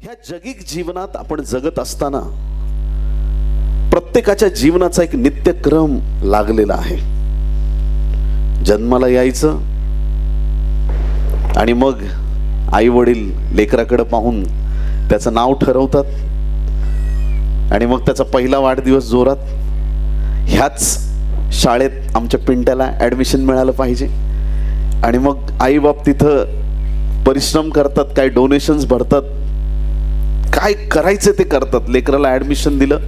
ह्या जगिक जीवनात आपण जगत असताना प्रत्येकाच्या जीवनाचा एक नित्यक्रम लागलेला आहे. जन्माला यायचं आणि मग आई वडील लेकराकडे पाहून त्याचं नाव ठरवतात आणि मग त्याचा पहिला वाढदिवस जोरात. ह्याच शाळेत आमच्या पिंट्याला ॲडमिशन मिळालं पाहिजे आणि मग आई बाप तिथं परिश्रम करतात, काय डोनेशन्स भरतात, काय करायचं ते करतात. लेकराला ॲडमिशन दिलं,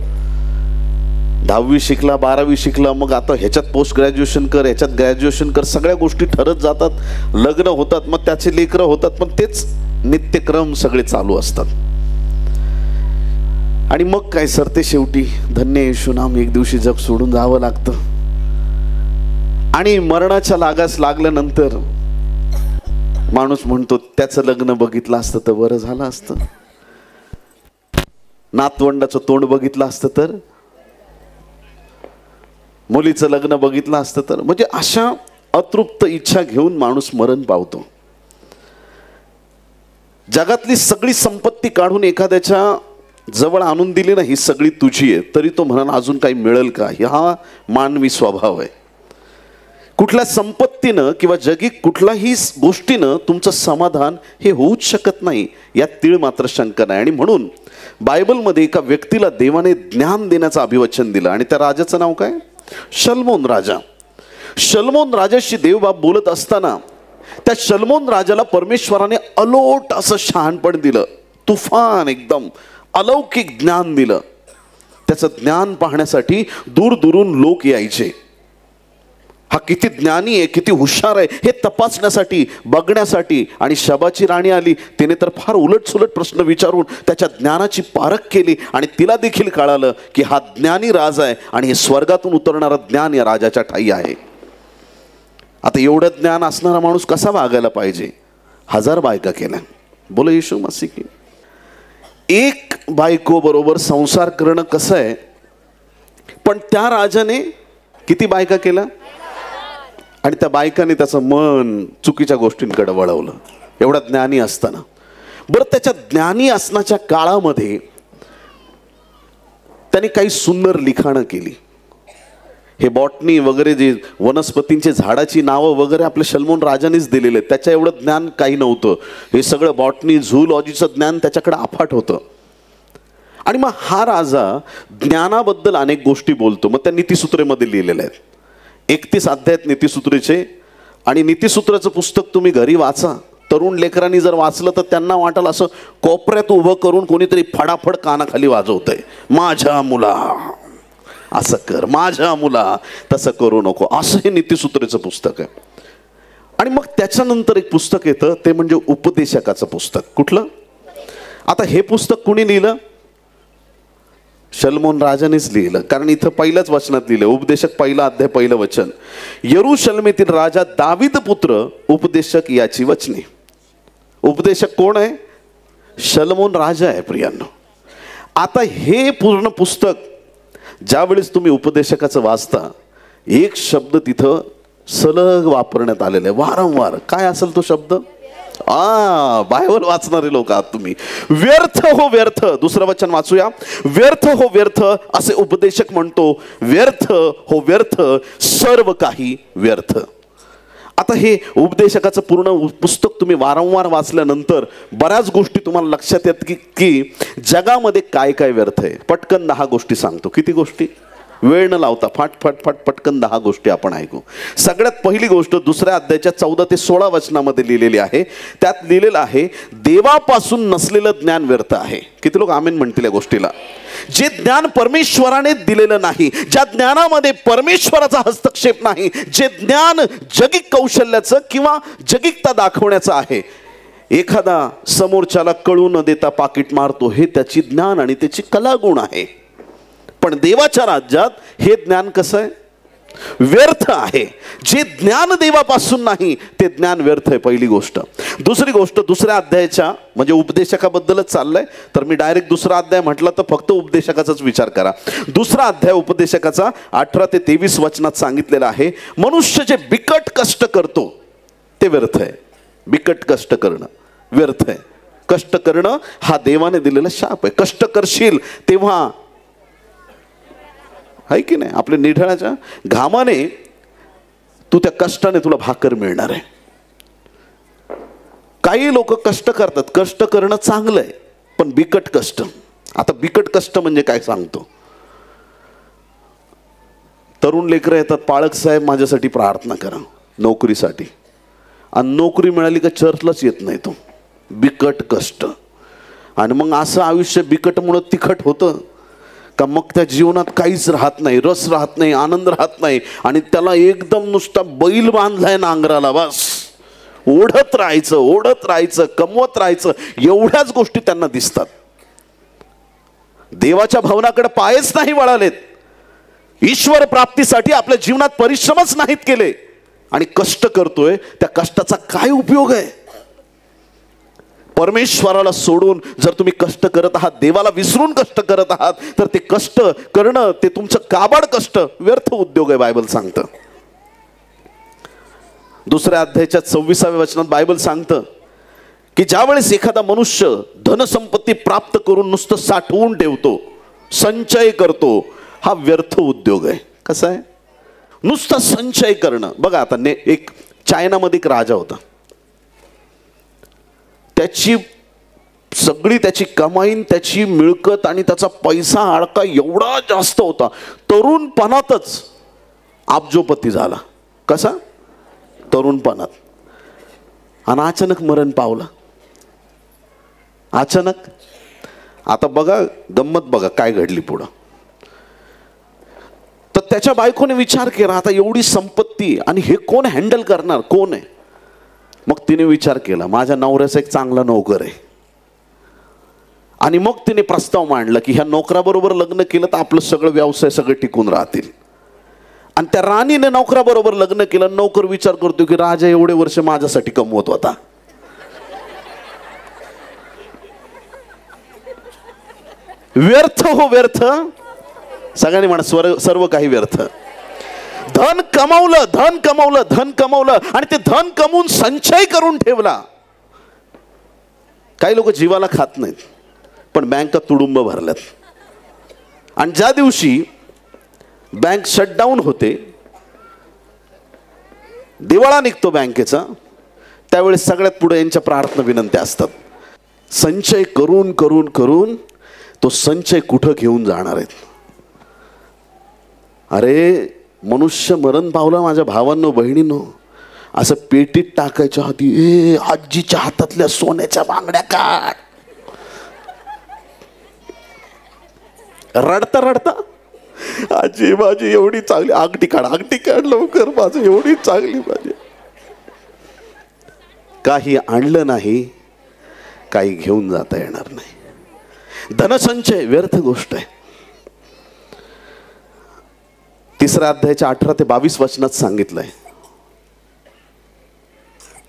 10वी शिकला, 12वी शिकला, मग आता ह्याच्यात पोस्ट ग्रॅज्युएशन कर, ह्याच्यात ग्रॅज्युएशन कर, सगळ्या गोष्टी ठरत जातात, लग्न होतात, मग त्याचे लेकरं होतात, पण तेच नित्यक्रम सगळे चालू असतात. आणि मग काय सरते शेवटी धन्य येशू नाम, एक दिवशी जग सोडून जावं लागतं. आणि मरणाच्या लागास लागल्यानंतर माणूस म्हणतो त्याचं लग्न बघितलं असतं तर बरं झालं असतं, नातवंडाचं तोंड बघितलं असतं तर, मुलीचं लग्न बघितलं असतं तर. म्हणजे अशा अतृप्त इच्छा घेऊन माणूस मरण पावतो. जगातली सगळी संपत्ती काढून एखाद्याच्या जवळ आणून दिली ना, ही सगळी तुझी आहे, तरी तो म्हणाला अजून काही मिळेल का. हा मानवी स्वभाव आहे. कुठल्या संपत्तीनं किंवा जगिक कुठल्याही गोष्टीनं तुमचं समाधान हे होऊच शकत नाही, यात तीळ मात्र शंका नाही. आणि म्हणून बायबलमध्ये एका व्यक्तीला देवाने ज्ञान देण्याचं अभिवचन दिलं आणि त्या राजाचं नाव काय, शलमोन राजा. शलमोन राजाशी देवबाप बोलत असताना त्या शलमोन राजाला परमेश्वराने अलोट असं शहाणपण दिलं, तुफान एकदम अलौकिक ज्ञान दिलं. त्याचं ज्ञान पाहण्यासाठी दूर दूरून लोक यायचे. हा किती ज्ञानी आहे, किती हुशार आहे हे तपासण्यासाठी, बघण्यासाठी. आणि शबाची राणी आली, तिने तर फार उलटसुलट प्रश्न विचारून त्याच्या ज्ञानाची पारख केली आणि तिला देखील कळालं की हा ज्ञानी राजा आहे आणि हे स्वर्गातून उतरणारं ज्ञान या राजाच्या ठाई आहे. आता एवढं ज्ञान असणारा माणूस कसा वागायला पाहिजे. 1000 बायका केल्या. बोला येशू मसीह की. एक बायको बरोबर संसार करणं कसं आहे, पण त्या राजाने किती बायका केल्या आणि त्या बायकाने त्याचं मन चुकीच्या गोष्टींकडे वळवलं, एवढा ज्ञानी असताना. बरं, त्याच्या ज्ञानी असण्याच्या काळामध्ये त्यांनी काही सुंदर लिखाणं केली. हे बॉटनी वगैरे जे वनस्पतींचे झाडाची नावं वगैरे आपल्या शलमोन राजानेच दिलेले, त्याच्या एवढं ज्ञान काही नव्हतं. हे सगळं बॉटनी झूलॉजीचं ज्ञान त्याच्याकडे अफाट होतं. आणि मग हा राजा ज्ञानाबद्दल अनेक गोष्टी बोलतो. मग त्या नीतिसूत्रेमध्ये लिहिलेल्या आहेत. 31 अध्याय नीतिसूत्रेचे. आणि नीतिसूत्राचं पुस्तक तुम्ही घरी वाचा. तरुण लेकरांनी जर वाचलं तर त्यांना वाटेल असं कोपऱ्यात उभं करून कोणीतरी फडाफड कानाखाली वाजवतंय, माझ्या मुला असं कर, माझ्या मुला तसं करू नको, असं हे नीतिसूत्रेचं पुस्तक आहे. आणि मग त्याच्यानंतर एक पुस्तक येतं, ते म्हणजे उपदेशकाचं पुस्तक. कुठलं. आता हे पुस्तक कुणी लिहिलं, शलमोन राजानेच लिहिलं. कारण इथं पहिल्याच वचनात लिहिलं, उपदेशक पहिला अध्याय पहिलं वचन, यरूशलेमेतील राजा दावीद पुत्र उपदेशक याची वचने. उपदेशक कोण आहे, शलमोन राजा आहे प्रियांनो. आता हे पूर्ण पुस्तक ज्यावेळेस तुम्ही उपदेशकाचं वाचता, एक शब्द तिथं सलग वापरण्यात आलेला आहे वारंवार. काय असेल तो शब्द, बायबल वाचणारे लोक आहात तुम्ही. व्यर्थ हो व्यर्थ. दुसरं वचन वाचूया. व्यर्थ हो व्यर्थ असे उपदेशक म्हणतो, व्यर्थ हो व्यर्थ, सर्व काही व्यर्थ. आता हे उपदेशकाचं पूर्ण पुस्तक तुम्ही वारंवार वाचल्यानंतर बऱ्याच गोष्टी तुम्हाला लक्षात येतात की जगामध्ये काय काय व्यर्थ आहे. पटकन 10 गोष्टी सांगतो. किती गोष्टी, वेळ न लावता फाट फाट फाट पटकन 10 गोष्टी आपण ऐकू. सगळ्यात पहिली गोष्ट 2 अध्यायाच्या 14 ते 16 वचनामध्ये लिहिलेली आहे. त्यात लिहिलेलं आहे, देवापासून नसलेलं ज्ञान व्यर्थ आहे. किती लोक आमेन म्हणतील या गोष्टीला. जे ज्ञान परमेश्वराने दिलेलं नाही, ज्या ज्ञानामध्ये परमेश्वराचा हस्तक्षेप नाही, जे ज्ञान जगिक कौशल्याचं किंवा जगिकता दाखवण्याचं आहे. एखादा समोरच्याला कळू न देता पाकिट मारतो, हे त्याची ज्ञान आणि त्याची कलागुण आहे. पण देवाच्या राज्यात हे ज्ञान कसं आहे, व्यर्थ आहे. जे ज्ञान देवापासून नाही ते ज्ञान व्यर्थ आहे, पहिली गोष्ट. दुसरी गोष्ट 2 अध्यायाच्या म्हणजे उपदेशकाबद्दलच चाललंय, तर मी डायरेक्ट 2 अध्याय म्हटलं तर फक्त उपदेशकाचाच विचार करा. 2 अध्याय उपदेशकाचा 18 ते 23 वचनात सांगितलेलं आहे, मनुष्य जे बिकट कष्ट करतो ते व्यर्थ आहे. बिकट कष्ट करणं व्यर्थ आहे. कष्ट करणं हा देवाने दिलेला शाप आहे. कष्ट करशील तेव्हा, आहे की नाही, आपल्या निढळाच्या घामाने तू त्या कष्टाने तुला भाकर मिळणार आहे. काही लोक कष्ट करतात, कष्ट करणं चांगलं आहे, पण बिकट कष्ट. आता बिकट कष्ट म्हणजे काय सांगतो. तरुण लेकरं येतात, पाळक साहेब माझ्यासाठी प्रार्थना करा नोकरीसाठी, आणि नोकरी मिळाली का चर्चलाच येत नाही तो. बिकट कष्ट. आणि मग असं आयुष्य बिकटमुळं तिखट होतं का मग त्या जीवनात काहीच राहत नाही, रस राहत नाही, आनंद राहत नाही, आणि त्याला एकदम नुसता बैल बांधलाय नांगराला, बस ओढत राहायचं, ओढत राहायचं, कमवत राहायचं, एवढ्याच गोष्टी त्यांना दिसतात. देवाच्या भवनाकडे पायच नाही वळालेत, ईश्वर प्राप्तीसाठी आपल्या जीवनात परिश्रमच नाहीत केले, आणि कष्ट करतोय. त्या कष्टाचा काय उपयोग आहे. परमेश्वराला सोडून जर तुम्ही कष्ट करत आहात, देवाला विसरून कष्ट करत आहात, तर ते कष्ट करणं, ते तुमचं काबाड कष्ट व्यर्थ उद्योग आहे, बायबल सांगतं. दुसऱ्या अध्यायाच्या 26व्या वचनात बायबल सांगतं की ज्यावेळेस एखादा मनुष्य धनसंपत्ती प्राप्त करून नुसतं साठवून ठेवतो, संचय करतो, हा व्यर्थ उद्योग आहे. कसा आहे. नुसता संचय करणं. बघा आता एक चायनामध्ये एक राजा होता, त्याची सगळी त्याची कमाई, त्याची मिळकत आणि त्याचा पैसा आळका एवढा जास्त होता, तरुणपणातच अब्जोपती झाला. कसा. तरुणपणात. आणि अचानक मरण पावला. अचानक. आता बघा गंमत, बघा काय घडली पुढं. तर त्याच्या बायकोने विचार केला, आता एवढी संपत्ती आणि हे कोण हँडल करणार, कोण आहे. मग तिने विचार केला, माझ्या नवऱ्याचा एक चांगला नोकर आहे. आणि मग तिने प्रस्ताव मांडला की ह्या नोकराबरोबर लग्न केलं तर आपलं सगळं व्यवसाय सगळे टिकून राहतील. आणि त्या राणीने नोकराबरोबर लग्न केलं. नोकर विचार करतो की राजा एवढे वर्ष माझ्यासाठी कमवत होता, व्यर्थ हो व्यर्थ. सगळ्यांनी म्हणा सर्व काही व्यर्थ. धन कमावलं, धन कमावलं, धन कमावलं, आणि ते धन कमवून संचय करून ठेवला. काही लोक जीवाला खात नाहीत, पण बँका तुडुंब भरल्यात. आणि ज्या दिवशी बँक शटडाऊन होते, दिवाळा निघतो बँकेचा, त्यावेळेस सगळ्यात पुढे यांच्या प्रार्थना विनंत्या असतात. संचय करून करून करून तो संचय कुठं घेऊन जाणार आहेत. अरे मनुष्य मरण पावला माझ्या भावांनो बहिणींनो, असं पेटीत टाकायच्या आधी ए आजीच्या हातातल्या सोन्याच्या बांगड्या काढ. रडता रडता आजी माझी एवढी चांगली, अंगठी काढ, अंगठी काढ लवकर, माझं एवढी चांगली माझी. काही आणलं नाही, काही घेऊन जाता येणार नाही. धनसंचय व्यर्थ गोष्ट आहे. तिसऱ्या अध्यायाच्या 18 ते 22 वचनात सांगितलंय,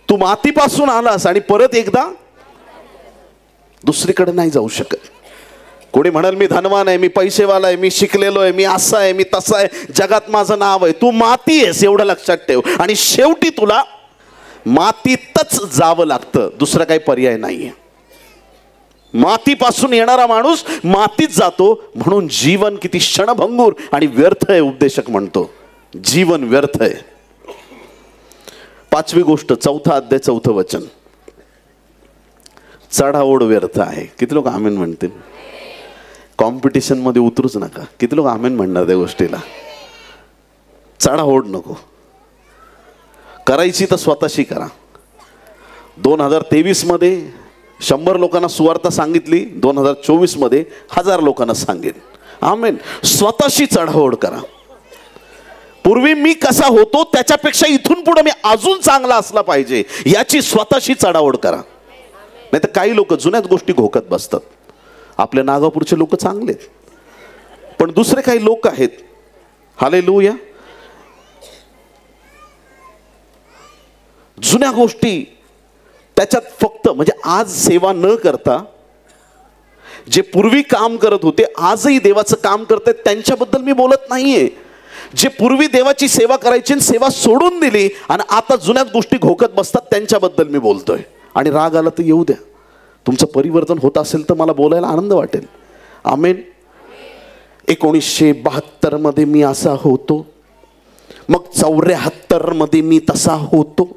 तू मातीपासून आलास आणि परत एकदा दुसरीकडे नाही जाऊ शकत. कोणी म्हणाल मी धनवान आहे, मी पैसेवाला आहे, मी शिकलेलो आहे, मी असा आहे, मी तसा आहे, जगात माझं नाव आहे. तू माती आहेस एवढं लक्षात ठेव, आणि शेवटी तुला मातीतच जावं लागतं, दुसरा काही पर्याय नाहीये. मातीपासून येणारा माणूस मातीत जातो. म्हणून जीवन किती क्षणभंगूर आणि व्यर्थ आहे. उपदेशक म्हणतो जीवन व्यर्थ आहे. पाचवी गोष्ट, 4 अध्याय 4 वचन, चढाओढ व्यर्थ आहे. किती लोक आमेन म्हणतील. कॉम्पिटिशन मध्ये उतरूच नका. किती लोक आमेन म्हणणार त्या गोष्टीला. चढाओढ नको करायची तर स्वतःशी करा. 2023 मध्ये 100 लोकांना सुवार्ता सांगितली, 2024 मध्ये 1000 लोकांना सांगेन. आमेन. स्वतःशी चढाओढ करा. पूर्वी मी कसा होतो त्याच्यापेक्षा इथून पुढे मी अजून चांगला असला पाहिजे, याची स्वतःशी चढाओढ करा. नाही तर काही लोक जुन्याच गोष्टी घोकत बसतात. आपल्या नागापूरचे लोक चांगलेत, पण दुसरे काही लोक आहेत, हालेलुया, जुन्या गोष्टी त्याच्यात फक्त म्हणजे आज सेवा न करता जे पूर्वी काम करत होते आजही देवाचं काम करतात त्यांच्याबद्दल मी बोलत नाहीये. जे पूर्वी देवाची सेवा करायची आणि सेवा सोडून दिली आणि आता जुन्याच गोष्टी घोकत बसतात त्यांच्याबद्दल मी बोलतोय. आणि राग आला तर येऊ द्या, तुमचं परिवर्तन होत असेल तर मला बोलायला आनंद वाटेल. आमेन. 1972 मध्ये मी असा होतो, मग 74 मध्ये मी तसा होतो,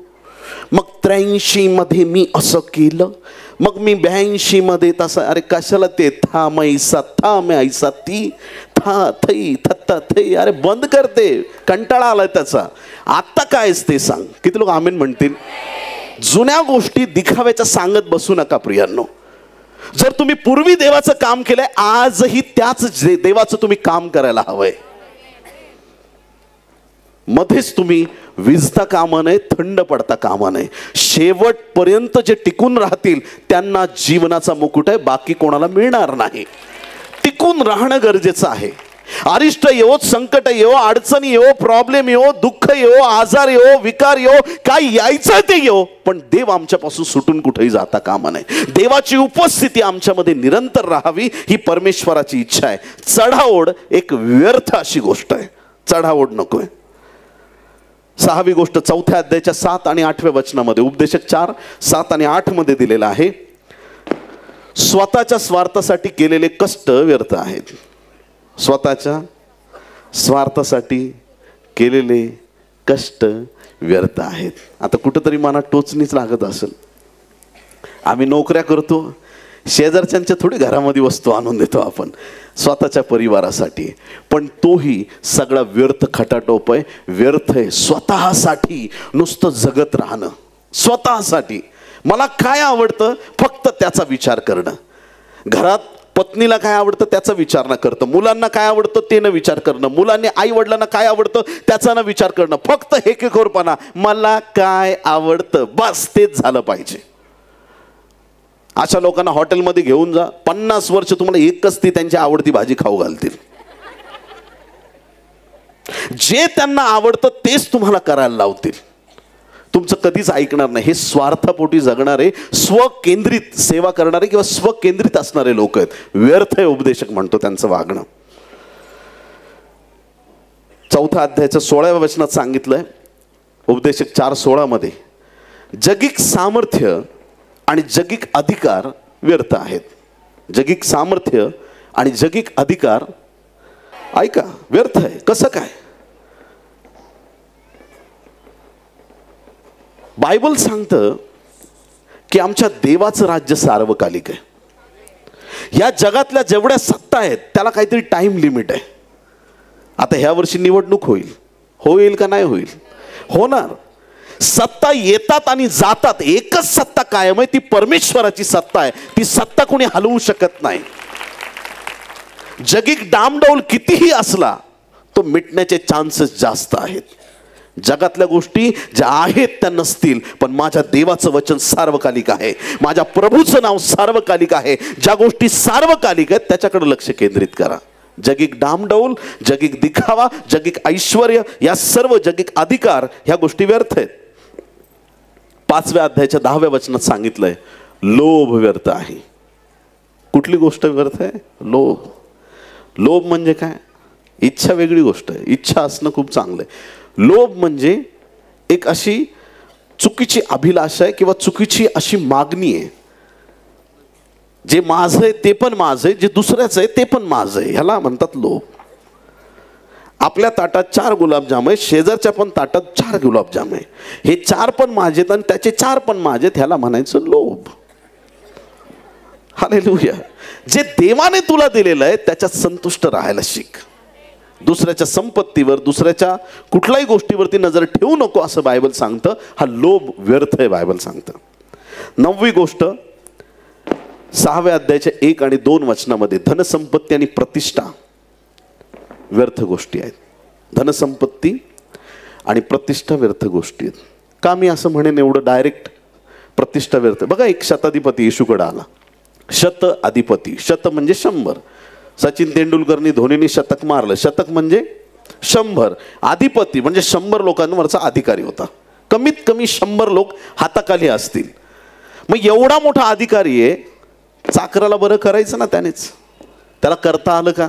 मग 83 मध्ये मी असं केलं, मग मी 82 मध्ये तसा. अरे कशाला ते था मैसा था मैं ऐसा ती था थई थत्ता थई. अरे बंद करते, कंटाळा आलाय त्याचा. आता काय ते सांग. किती लोक आमेन म्हणतील. जुन्या गोष्टी दिखाव्याच्या सांगत बसू नका प्रियांनो. जर तुम्ही पूर्वी देवाचं काम केलंय, आजही त्याच देवाचं तुम्ही काम करायला हवंय. मध्येच तुम्ही विजता कामा नये, थंड पडता कामा नये. शेवटपर्यंत जे टिकून राहतील त्यांना जीवनाचा मुकुट आहे, बाकी कोणाला मिळणार नाही. टिकून राहणं गरजेचं आहे. अरिष्ट येवो, संकट येवो, अडचणी येवो, प्रॉब्लेम येवो, दुःख येवो, आजार येवो, विकार येवो, काय यायचं ते येवो, पण देव आमच्यापासून सुटून कुठेही जाता कामा नये. देवाची उपस्थिती आमच्यामध्ये निरंतर राहावी ही परमेश्वराची इच्छा आहे. चढाओढ एक व्यर्थ अशी गोष्ट आहे. चढाओढ नकोय. 6वी गोष्ट 4थ्या अध्यायाच्या 7 आणि 8व्या वचनामध्ये, उपदेशक 4:7 आणि 8 मध्ये दिलेला आहे. स्वतःच्या स्वार्थासाठी केलेले कष्ट व्यर्थ आहेत. स्वतःच्या स्वार्थासाठी केलेले कष्ट व्यर्थ आहेत. आता कुठंतरी मनात टोचणीच लागत असेल. आम्ही नोकऱ्या करतो, शेजारच्यांच्या थोडी घरामध्ये वस्तू आणून देतो आपण स्वतःच्या परिवारासाठी, पण तोही सगळा व्यर्थ खटाटोप आहे, व्यर्थ आहे. स्वतःसाठी नुसतं जगत राहणं, स्वतःसाठी. मला काय आवडतं फक्त त्याचा विचार करणं. घरात पत्नीला काय आवडतं त्याचा विचार न करतं, मुलांना काय आवडतं ते न विचार करणं, मुलांनी आई वडिलांना काय आवडतं त्याचा न विचार करणं, फक्त हेकेखोरपणा. मला काय आवडतं बस तेच झालं पाहिजे. अशा लोकांना हॉटेलमध्ये घेऊन जा, 50 वर्ष तुम्हाला एकच ती त्यांची आवडती भाजी खाऊ घालतील. जे त्यांना आवडतं तेच तुम्हाला करायला लावतील. तुमचं कधीच ऐकणार नाही. हे स्वार्थापोटी जगणारे, स्वकेंद्रित सेवा करणारे किंवा स्वकेंद्रित असणारे लोक आहेत. व्यर्थ आहे उपदेशक म्हणतो त्यांचं वागणं. 4थ्या अध्यायाच्या 16व्या वचनात सांगितलंय, उपदेशक 4:16 मध्ये, जगिक सामर्थ्य आणि जगिक अधिकार व्यर्थ आहेत. जगिक सामर्थ्य आणि जगिक अधिकार ऐका व्यर्थ आहे. कसं काय? बायबल सांगतं की आमच्या देवाचं राज्य सार्वकालिक आहे. या जगातल्या जेवढ्या सत्ता आहेत त्याला काहीतरी टाइम लिमिट आहे. आता ह्या वर्षी निवडणूक होईल का नाही होईल? होणार. सत्ता येतात आणि जातात. एकच सत्ता कायम आहे, ती परमेश्वराची सत्ता आहे. ती सत्ता कोणी हलवू शकत नाही. जगिक डामडौल कितीही असला तो मिटण्याचे चान्सेस जास्त आहेत. जगातल्या गोष्टी ज्या आहेत त्या नसतील, पण माझ्या देवाचं वचन सार्वकालिक आहे. माझ्या प्रभूचं नाव सार्वकालिक आहे. ज्या गोष्टी सार्वकालिक आहेत त्याच्याकडे लक्ष केंद्रित करा. जगिक डामडौल, जगिक दिखावा, जगिक ऐश्वर, या सर्व जगिक अधिकार ह्या गोष्टी व्यर्थ आहेत. 5व्या अध्यायाच्या 10व्या वचनात सांगितलंय, लोभ व्यर्थ आहे. कुठली गोष्ट व्यर्थ आहे? लोभ. लोभ म्हणजे काय? इच्छा वेगळी गोष्ट आहे. इच्छा असणं खूप चांगलं आहे. लोभ म्हणजे एक अशी चुकीची अभिलाषा आहे किंवा चुकीची अशी मागणी आहे. जे माझं आहे ते पण माझं आहे, जे दुसऱ्याचं आहे ते पण माझं आहे, ह्याला म्हणतात लोभ. आपल्या ताटात 4 गुलाबजाम आहे, शेजारच्या पण ताटात 4 गुलाबजाम आहे, हे 4 पण माझेत आणि त्याचे 4 पण माझेत, ह्याला म्हणायचं लोभ. हालेलुया. जे देवाने तुला दिलेलं आहे त्याच्यात संतुष्ट राहायला शिक. दुसऱ्याच्या संपत्तीवर, दुसऱ्याच्या कुठल्याही गोष्टीवरती नजर ठेवू नको असं बायबल सांगतं. हा लोभ व्यर्थ आहे बायबल सांगतं. 9वी गोष्ट 6व्या अध्यायाच्या 1 आणि 2 वचनामध्ये, धनसंपत्ती आणि प्रतिष्ठा व्यर्थ गोष्टी आहेत. धनसंपत्ती आणि प्रतिष्ठा व्यर्थ गोष्टी आहेत. का मी असं म्हणेन एवढं डायरेक्ट? प्रतिष्ठा व्यर्थ. बघा, एक शताधिपती येशूकडे आला. शत अधिपती, शत म्हणजे 100. सचिन तेंडुलकरनी धोनीने शतक मारलं. शतक म्हणजे 100. अधिपती म्हणजे 100 लोकांवरचा अधिकारी होता. कमीत कमी 100 लोक हाताखाली असतील. मग एवढा मोठा अधिकारी आहे, चाकराला बरं करायचं ना त्यानेच. त्याला करता आलं का?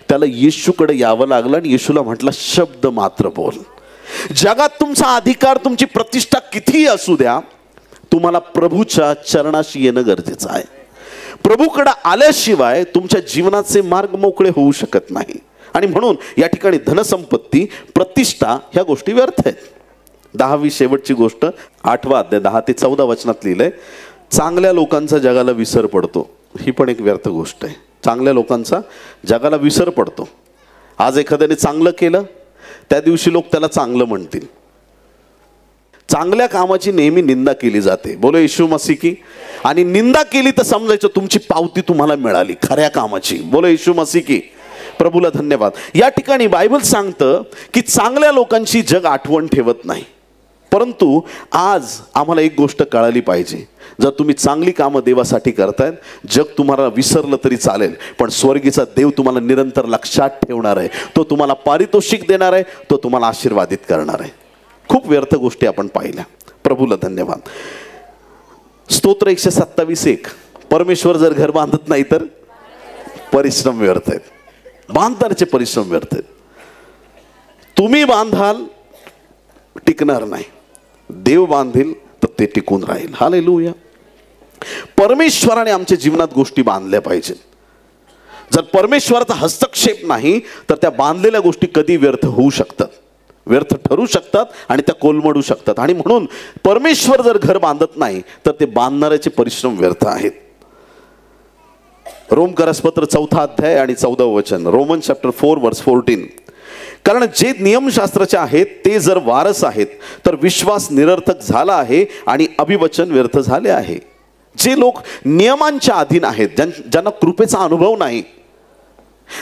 त्याला येशूकडे यावं लागलं आणि येशूला म्हटलं, शब्द मात्र बोल. जगात तुमचा अधिकार, तुमची प्रतिष्ठा कितीही असू द्या, तुम्हाला प्रभूच्या चरणाशी येणं गरजेचं आहे. प्रभूकडे आल्याशिवाय तुमच्या जीवनाचे मार्ग मोकळे होऊ शकत नाही. आणि म्हणून या ठिकाणी धनसंपत्ती, प्रतिष्ठा ह्या गोष्टी व्यर्थ आहेत. 10वी शेवटची गोष्ट 8वा अध्याय 10 ते 14 वचनात लिहिलंय, चांगल्या लोकांचा जगाला विसर पडतो. ही पण एक व्यर्थ गोष्ट आहे. चांगल्या लोकांचा जगाला विसर पडतो. आज एखाद्याने चांगलं केलं, त्या दिवशी लोक त्याला चांगलं म्हणतील. चांगल्या कामाची नेहमी निंदा केली जाते. बोलो येशू मसीह की. आणि निंदा केली तर समजायचं तुमची पावती तुम्हाला मिळाली खऱ्या कामाची. बोलो येशू मसीह की. प्रभूला धन्यवाद. या ठिकाणी बायबल सांगतं की चांगल्या लोकांची जग आठवण ठेवत नाही. परंतु आज आम्हाला एक गोष्ट कळाली पाहिजे, जर तुम्ही चांगली कामं देवासाठी करतायत, जग तुम्हाला विसरलं तरी चालेल, पण स्वर्गीचा देव तुम्हाला निरंतर लक्षात ठेवणार आहे. तो तुम्हाला पारितोषिक देणार आहे, तो तुम्हाला आशीर्वादित करणार आहे. खूप व्यर्थ गोष्टी आपण पाहिल्या. प्रभूला धन्यवाद. स्तोत्र 127:1, परमेश्वर जर घर बांधत नाही तर परिश्रम व्यर्थ आहेत. बांधणाऱ्याचे परिश्रम व्यर्थ आहेत. तुम्ही बांधाल टिकणार नाही, देव बांधील तर ते टिकून राहील. हालेलुया. परमेश्वराने आमच्या जीवनात गोष्टी बांधल्या पाहिजेत. जर परमेश्वराचा हस्तक्षेप नाही तर त्या बांधलेल्या गोष्टी कधी व्यर्थ होऊ शकतात, व्यर्थ ठरू शकतात आणि त्या कोलमडू शकतात. आणि म्हणून परमेश्वर जर घर बांधत नाही तर ते बांधणाऱ्याचे परिश्रम व्यर्थ आहेत. रोमकरसपत्र 4 अध्याय आणि 14 वचन, रोमन चॅप्टर 4 वर्स 14. कारण जे नियमशास्त्राचे आहेत ते जर वारस आहेत तर विश्वास निरर्थक झाला आहे आणि अभिवचन व्यर्थ झाले आहे. जे लोक नियमांच्या अधीन आहेत, ज्यांना कृपेचा अनुभव नाही,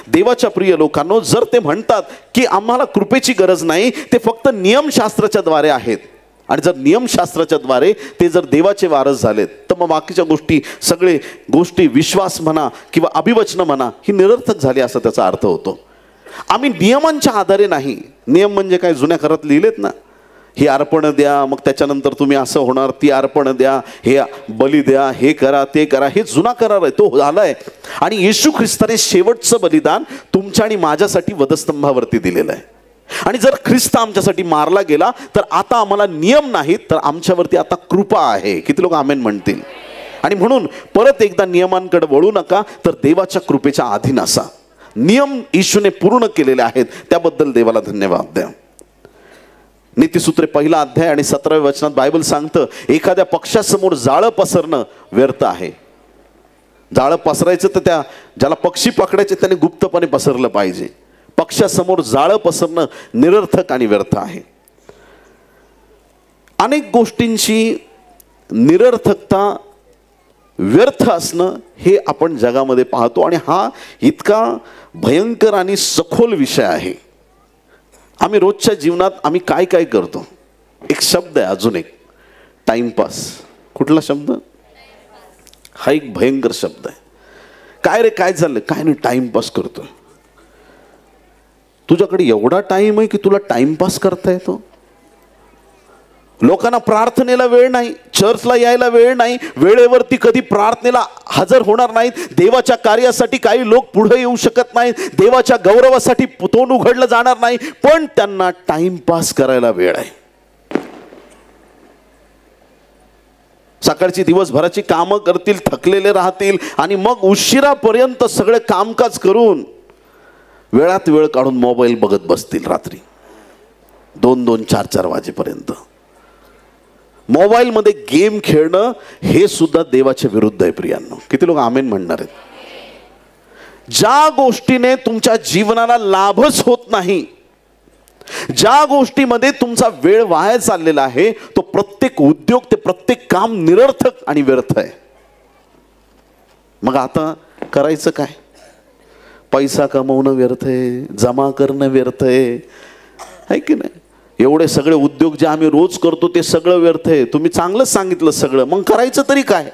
देवाच्या प्रिय लोकांनो, जर ते म्हणतात की आम्हाला कृपेची गरज नाही, ते फक्त नियमशास्त्राच्या द्वारे आहेत, आणि जर नियमशास्त्राच्या द्वारे ते जर देवाचे वारस झालेत, तर मग बाकीच्या गोष्टी, सगळे गोष्टी, विश्वास म्हणा किंवा अभिवचन म्हणा, ही निरर्थक झाली असा त्याचा अर्थ होतो. आम्ही नियमांच्या आधारे नाही. नियम म्हणजे काय, जुन्या करारात लिहिलेत ना, ही अर्पण द्या, मग त्याच्यानंतर तुम्ही असं होणार, ती अर्पण द्या, हे बली द्या, हे करा, ते करा, हे जुना करार आहे, तो झालाय. आणि येशू ख्रिस्ताने शेवटचं बलिदान तुमच्या आणि माझ्यासाठी वधस्तंभावरती दिलेलं आहे. आणि जर ख्रिस्त आमच्यासाठी मारला गेला तर आता आम्हाला नियम नाहीत, तर आमच्यावरती आता कृपा आहे. किती लोक आमेन म्हणतील? आणि म्हणून परत एकदा नियमांकडे वळू नका, तर देवाच्या कृपेच्या अधीन असा. नियम येशूने पूर्ण केलेले आहेत, त्याबद्दल देवाला धन्यवाद द्या. नीतिसूत्रे 1 अध्याय आणि 17व्या वचनात बायबल सांगतं, एखाद्या पक्षासमोर जाळं पसरणं व्यर्थ आहे. जाळं पसरायचं तर त्या ज्याला पक्षी पकडायचे त्याने गुप्तपणे पसरलं पाहिजे. पक्षासमोर जाळं पसरणं निरर्थक आणि व्यर्थ आहे. अनेक गोष्टींची निरर्थकता, व्यर्थ असणं हे आपण जगामध्ये पाहतो. आणि हा इतका भयंकर आणि सखोल विषय आहे. आम्ही रोजच्या जीवनात आम्ही काय काय करतो. एक शब्द आहे, अजून एक, टाइमपास. कुठला शब्द? हा एक भयंकर शब्द आहे. काय रे, काय झालं? काय नाही, टाइमपास करतोय. तुझ्याकडे एवढा टाइम आहे की तुला टाइमपास करता येतो? लोकांना प्रार्थनेला वेळ नाही, चर्चला यायला वेळ नाही, वेळेवरती कधी प्रार्थनेला हजर होणार नाहीत, देवाच्या कार्यासाठी काही लोक पुढे येऊ शकत नाहीत, देवाच्या गौरवासाठी तोंड उघडलं जाणार नाही, पण त्यांना टाइमपास करायला वेळ आहे. सकाळची दिवसभराची कामं करतील, थकलेले राहतील आणि मग उशिरापर्यंत सगळे कामकाज करून वेळात वेळ काढून मोबाईल बघत बसतील रात्री 2-2, 4-4 वाजेपर्यंत. मोबाईलमध्ये गेम खेळणं हे सुद्धा देवाच्या विरुद्ध आहे प्रियांनो. किती लोक आमेन म्हणणार आहेत? ज्या गोष्टीने तुमच्या जीवनाला लाभच होत नाही, ज्या गोष्टीमध्ये तुमचा वेळ वाया चाललेला आहे, तो प्रत्येक उद्योग, ते प्रत्येक काम निरर्थक आणि व्यर्थ आहे. मग आता करायचं काय? पैसा कमवणं व्यर्थ आहे, जमा करणं व्यर्थ आहे की नाही? एवढे सगळे उद्योग जे आम्ही रोज करतो ते सगळं व्यर्थ आहे. तुम्ही चांगलंच सांगितलं सगळं, मग करायचं तरी काय?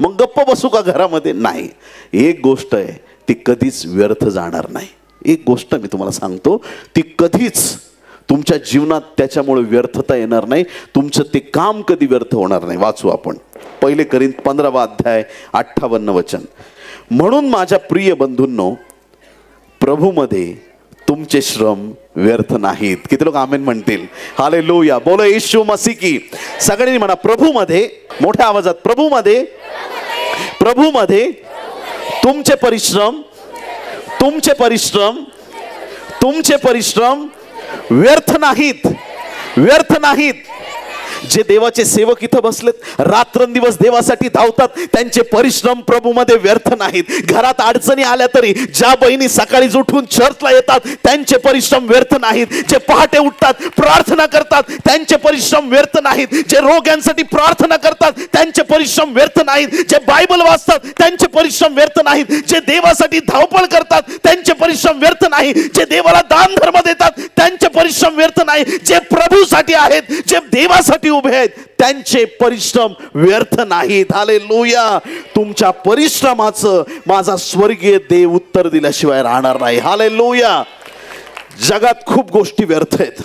मग गप्प बसू का घरामध्ये? नाही. एक गोष्ट आहे, ती कधीच व्यर्थ जाणार नाही. एक गोष्ट मी तुम्हाला सांगतो, ती कधीच तुमच्या जीवनात त्याच्यामुळे व्यर्थता येणार नाही. तुमचं ते काम कधी व्यर्थ होणार नाही. वाचू आपण 1 कोरिंथ 15 अध्याय 58 वचन. म्हणून माझ्या प्रिय बंधूंनो, प्रभूमध्ये तुमचे श्रम व्यर्थ नाहीत. किती लोक आमेन म्हणतील? हालेलुया. बोलो येशू मसीह की. सगळ्यांनी म्हणा, प्रभूमध्ये, मोठ्या आवाजात, प्रभूमध्ये, प्रभूमध्ये तुमचे परिश्रम, तुमचे परिश्रम, तुमचे परिश्रम व्यर्थ नाहीत, व्यर्थ नाहीत. जे देवाचे सेवक इथं बसलेत, रात्रंदिवस देवासाठी धावतात, त्यांचे परिश्रम प्रभूमध्ये व्यर्थ नाहीत. घरात अडचणी आल्या तरी ज्या बहिणी सकाळी उठून चर्चला येतात, त्यांचे परिश्रम व्यर्थ नाहीत. जे पहाटे उठतात, प्रार्थना करतात, त्यांचे परिश्रम व्यर्थ नाहीत. जे रोग्यांसाठी प्रार्थना करतात, त्यांचे परिश्रम व्यर्थ नाहीत. जे बायबल वाचतात, त्यांचे परिश्रम व्यर्थ नाहीत. जे देवासाठी धावपळ करतात, त्यांचे परिश्रम व्यर्थ नाही. जे देवाला दान धर्म देतात, त्यांचे परिश्रम व्यर्थ नाही. जे प्रभूसाठी आहेत, जे देवासाठी उभे आहेत, त्यांचे परिश्रम व्यर्थ नाहीत. हालेलुया. तुमच्या परिश्रमाचं माझा स्वर्गीय देव उत्तर दिल्याशिवाय राहणार नाही. हालेलुया. जगात खूप गोष्टी व्यर्थ आहेत,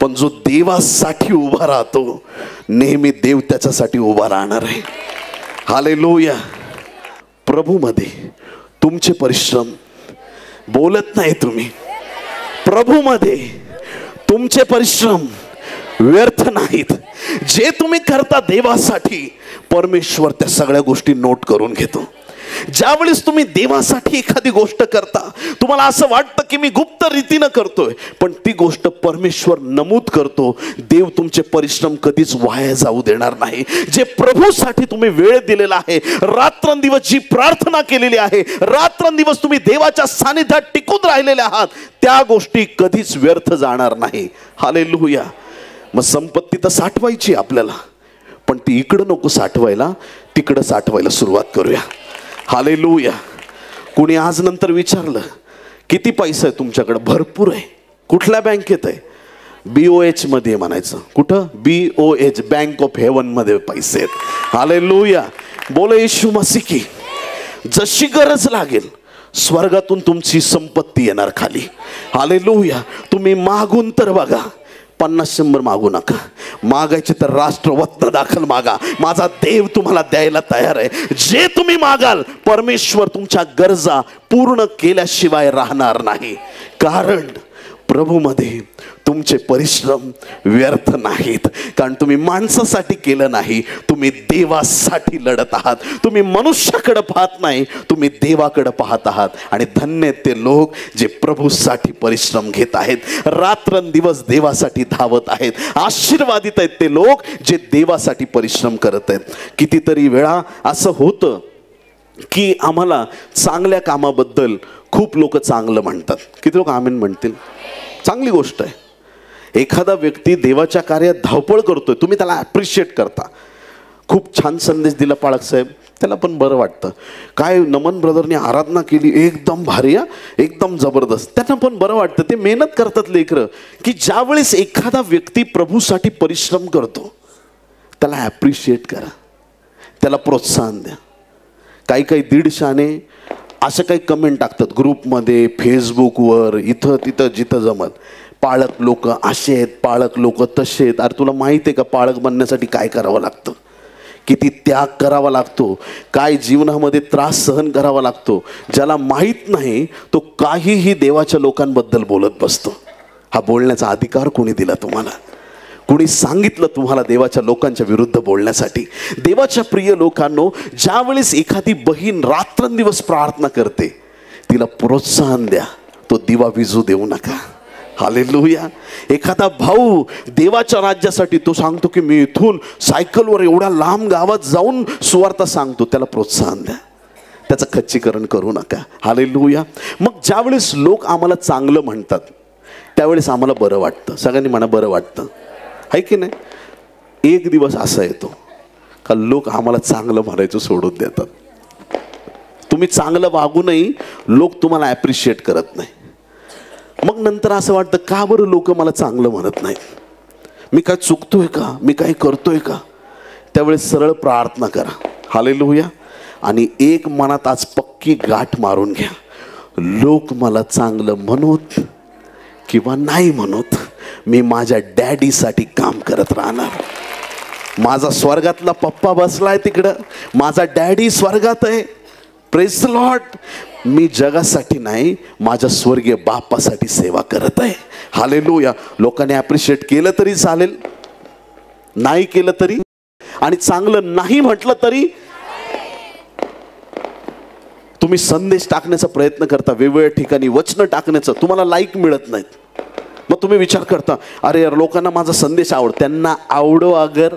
पण जो देवासाठी उभा राहतो, नेहमी देव त्याच्यासाठी उभा राहणार आहे. हालेलुया. प्रभूमध्ये तुमचे परिश्रम, बोलत नाही तुम्ही, प्रभूमध्ये तुमचे परिश्रम व्यर्थ नाहीत. जे तुम्ही करता देवासाठी, परमेश्वर त्या सगळ्या गोष्टी नोट करून घेतो. ज्यावेळेस तुम्ही देवासाठी एखादी गोष्ट करता, तुम्हाला असं वाटतं की मी गुप्त रीतीनं करतोय, पण ती गोष्ट परमेश्वर नमूद करतो. देव तुमचे परिश्रम कधीच वाया जाऊ देणार नाही. जे प्रभूसाठी तुम्ही वेळ दिलेला आहे, रात्रंदिवस जी प्रार्थना केलेली आहे, रात्रंदिवस तुम्ही देवाच्या सानिध्यात टिकून राहिलेले आहात, त्या गोष्टी कधीच व्यर्थ जाणार नाही. हालेलुया. मग संपत्ती तर साठवायची आपल्याला, पण ती इकडं नको साठवायला, तिकडं साठवायला सुरुवात करूया. हालेलुया. कुणी आज नंतर विचारलं किती पैसा आहे तुमच्याकडे? भरपूर आहे. कुठल्या बँकेत आहे? BOH मध्ये म्हणायचं. कुठं? BOH, बँक ऑफ हेवन मध्ये पैसे आहेत. हालेलुया. बोलो येशू मसीह की. जशी गरज लागेल स्वर्गातून तुमची संपत्ती येणार खाली. हालेलुया. तुम्ही मागून तर बघा, 50-100 मागू नका. मागायचे तर राष्ट्रवत्न दाखल मागा. माझा देव तुम्हाला द्यायला तयार आहे. जे तुम्ही मागाल, परमेश्वर तुमच्या गरजा पूर्ण केल्याशिवाय राहणार नाही. कारण प्रभूमध्ये तुमचे परिश्रम व्यर्थ नाहीत. कारण तुम्ही माणसासाठी केलं नाही, तुम्ही देवासाठी लढत आहात. तुम्ही मनुष्याकडे पाहत नाही, तुम्ही देवाकडे पाहत आहात. आणि धन्य ते लोक जे प्रभूसाठी परिश्रम घेत आहेत, रात्रंदिवस देवासाठी धावत आहेत. आशीर्वादित आहेत ते लोक जे देवासाठी परिश्रम करत आहेत. कितीतरी वेळा असं होतं की आम्हाला चांगल्या कामाबद्दल खूप लोक चांगलं म्हणतात. किती लोक आमेन म्हणतील? चांगली गोष्ट आहे. एखादा व्यक्ती देवाच्या कार्यात धावपळ करतोय, तुम्ही त्याला ॲप्रिशिएट करता. खूप छान संदेश दिला पाळक साहेब, त्याला पण बरं वाटतं. काय नमन ब्रदरने आराधना केली, एकदम भारी, एकदम जबरदस्त, त्यांना पण बरं वाटतं. ते मेहनत करतात लेकरं. की ज्यावेळेस एखादा व्यक्ती प्रभूसाठी परिश्रम करतो, त्याला ॲप्रिशिएट करा, त्याला प्रोत्साहन द्या. काही 150 असं काही कमेंट टाकतात ग्रुपमध्ये, फेसबुकवर, इथं तिथं जिथं जमत. पाळक लोक असे आहेत, पाळक लोक तसे आहेत. अरे तुला माहिती आहे का पाळक बनण्यासाठी काय करावं लागतं? किती त्याग करावा लागतो, काय जीवनामध्ये त्रास सहन करावा लागतो. ज्याला माहीत नाही तो काहीही देवाच्या लोकांबद्दल बोलत बसतो. हा बोलण्याचा अधिकार कोणी दिला तुम्हाला? कुणी सांगितलं तुम्हाला देवाच्या लोकांच्या विरुद्ध बोलण्यासाठी? देवाच्या प्रिय लोकांनो, ज्यावेळेस एखादी बहीण रात्रंदिवस प्रार्थना करते, तिला प्रोत्साहन द्या, तो दिवा विझू देऊ नका. हालेलुया. एखादा भाऊ देवाच्या राज्यासाठी तो सांगतो की मी इथून सायकलवर एवढ्या लांब गावात जाऊन सुवार्ता सांगतो, त्याला प्रोत्साहन द्या, त्याचं खच्चीकरण करू नका. हालेलुया. मग ज्यावेळेस लोक आम्हाला चांगलं म्हणतात, त्यावेळेस आम्हाला बरं वाटतं. सगळ्यांनी म्हणा बरं वाटतं, आहे की नाही? एक दिवस असा येतो का लोक आम्हाला चांगलं म्हणायचं सोडून देतात. तुम्ही चांगलं वागूनही लोक तुम्हाला ॲप्रिशिएट करत नाही. मग नंतर असं वाटतं का बरं लोक मला चांगलं म्हणत नाहीत? मी काय चुकतोय का? मी काय करतोय का? त्यावेळेस सरळ प्रार्थना करा. हालेलुया. आणि एक मनात आज पक्की गाठ मारून घ्या, लोक मला चांगलं म्हणोत किंवा नाही म्हणोत, मी माझ्या डॅडीसाठी काम करत राहणार. माझा स्वर्गातला पप्पा बसलाय तिकडं, माझा डॅडी स्वर्गात आहे, प्रेज द लॉर्ड. मी जगासाठी नाही, माझ्या स्वर्गीय बापासाठी सेवा करत आहे. हालेलुया. लोकांनी ॲप्रिशिएट केलं तरी चालेल, नाही केलं तरी, आणि चांगलं नाही म्हटलं तरी. तुम्ही संदेश टाकण्याचा प्रयत्न करता, वेगवेगळ्या ठिकाणी वचनं टाकण्याचं, तुम्हाला लाईक मिळत नाहीत. मग तुम्ही विचार करता, अरे यार लोकांना माझा संदेश आवड. त्यांना आवडो अगर,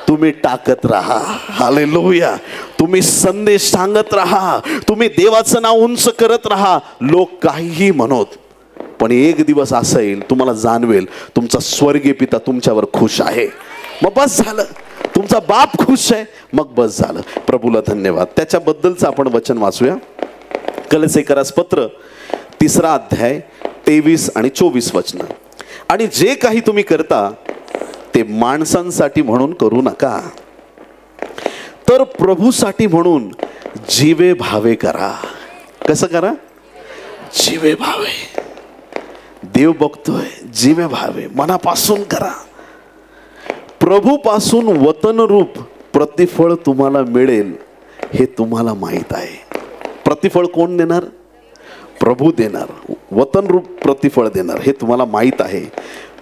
तुम्ही टाकत राहा. हालेलुया. तुम्ही संदेश सांगत राहा, तुम्ही देवाचं नाव उंच करत राहा. लोक काहीही म्हणत, पण एक दिवस असा येईल तुम्हाला जाणवेल तुमचा स्वर्गीय पिता तुमच्यावर खुश आहे. मग बस झालं. तुमचा बाप खुश आहे, मग बस झालं. प्रभूला धन्यवाद. त्याच्याबद्दलचं आपण वचन वाचूया. कलसेकरास पत्र 3 अध्याय 23 आणि 24 वचन. आणि जे काही तुम्ही करता ते माणसांसाठी म्हणून करू नका, तर प्रभूसाठी म्हणून जीवे भावे करा. कसं करा? जीवे भावे. देव बघतोय, जीवे भावे मनापासून करा. प्रभूपासून वतनरूप प्रतिफळ तुम्हाला मिळेल हे तुम्हाला माहीत आहे. प्रतिफळ कोण देणार? प्रभू देणार. वतनरूप प्रतिफळ देणार हे तुम्हाला माहीत आहे.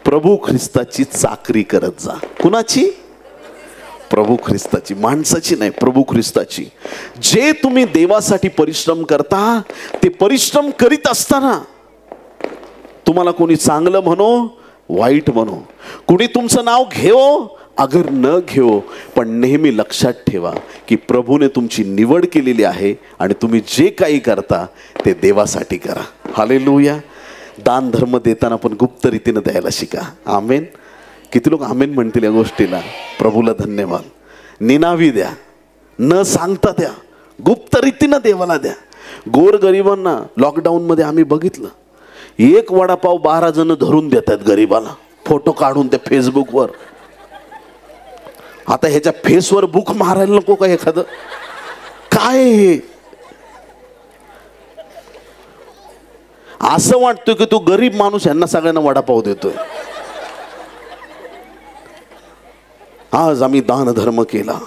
प्रभू ख्रिस्ताची चाकरी करत जा. कुणाची? प्रभू ख्रिस्ताची. माणसाची नाही, प्रभू ख्रिस्ताची. जे तुम्ही देवासाठी परिश्रम करता, ते परिश्रम करीत असताना तुम्हाला कोणी चांगलं म्हणो, वाईट म्हणो, कुणी तुमचं नाव घेओ अगर न घेओ, पण नेहमी लक्षात ठेवा की प्रभूने तुमची निवड केलेली आहे आणि तुम्ही जे काही करता ते देवासाठी करा. हालेलुया. दान धर्म देताना पण गुप्त रीतीनं द्यायला शिका. आमेन. किती लोक आमेन म्हणतील या गोष्टीला? प्रभूला धन्यवाद. निनावी द्या, न सांगता द्या, गुप्त रीतीनं देवाला द्या. गोरगरिबांना लॉकडाऊनमध्ये आम्ही बघितलं, एक वडापाव 12 जण धरून देतात गरीबाला, फोटो काढून त्या फेसबुकवर. आता ह्याच्या फेसवर बुक मारायला नको का एखादं? काय हे? असं वाटतं की तो गरीब माणूस यांना सगळ्यांना वडापाव देतोय. आज आम्ही दान धर्म केला,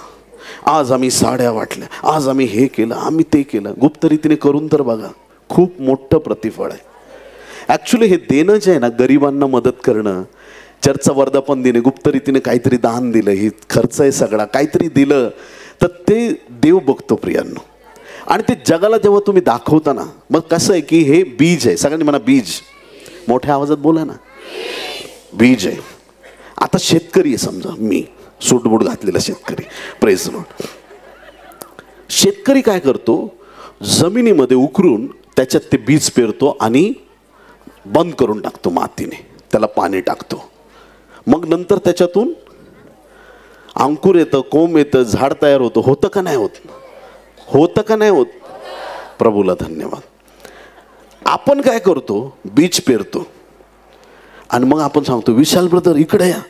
आज आम्ही साड्या वाटल्या, आज आम्ही हे केलं, आम्ही ते केलं. गुप्त रीतीने करून तर बघा, खूप मोठं प्रतिफळ आहे. ॲक्च्युली हे देणं जे आहे ना, गरिबांना मदत करणं, चर्चचा वर्धापन दिने, गुप्त रीतीने काहीतरी दान दिलं, ही खर्च आहे सगळा, काहीतरी दिलं तर ते देव बघतो प्रियांनो. आणि ते जगाला जेव्हा तुम्ही दाखवता ना, मग कसं आहे की हे बीज आहे. सगळ्यांनी म्हणा बीज. मोठ्या आवाजात बोला ना. बीज आहे. आता शेतकरी आहे समजा, मी सूटबूट घातलेला शेतकरी. Praise Lord. शेतकरी काय करतो? जमिनीमध्ये उकरून त्याच्यात ते बीज पेरतो आणि बंद करून टाकतो मातीने, त्याला पाणी टाकतो. मग नंतर त्याच्यातून अंकुर येतं, कोंब येतं, झाड तयार होतं. होतं का नाही होत? होतं का नाही होत? प्रभूला धन्यवाद. आपण काय करतो? बीज पेरतो आणि मग आपण सांगतो, विशाल ब्रदर इकडे या,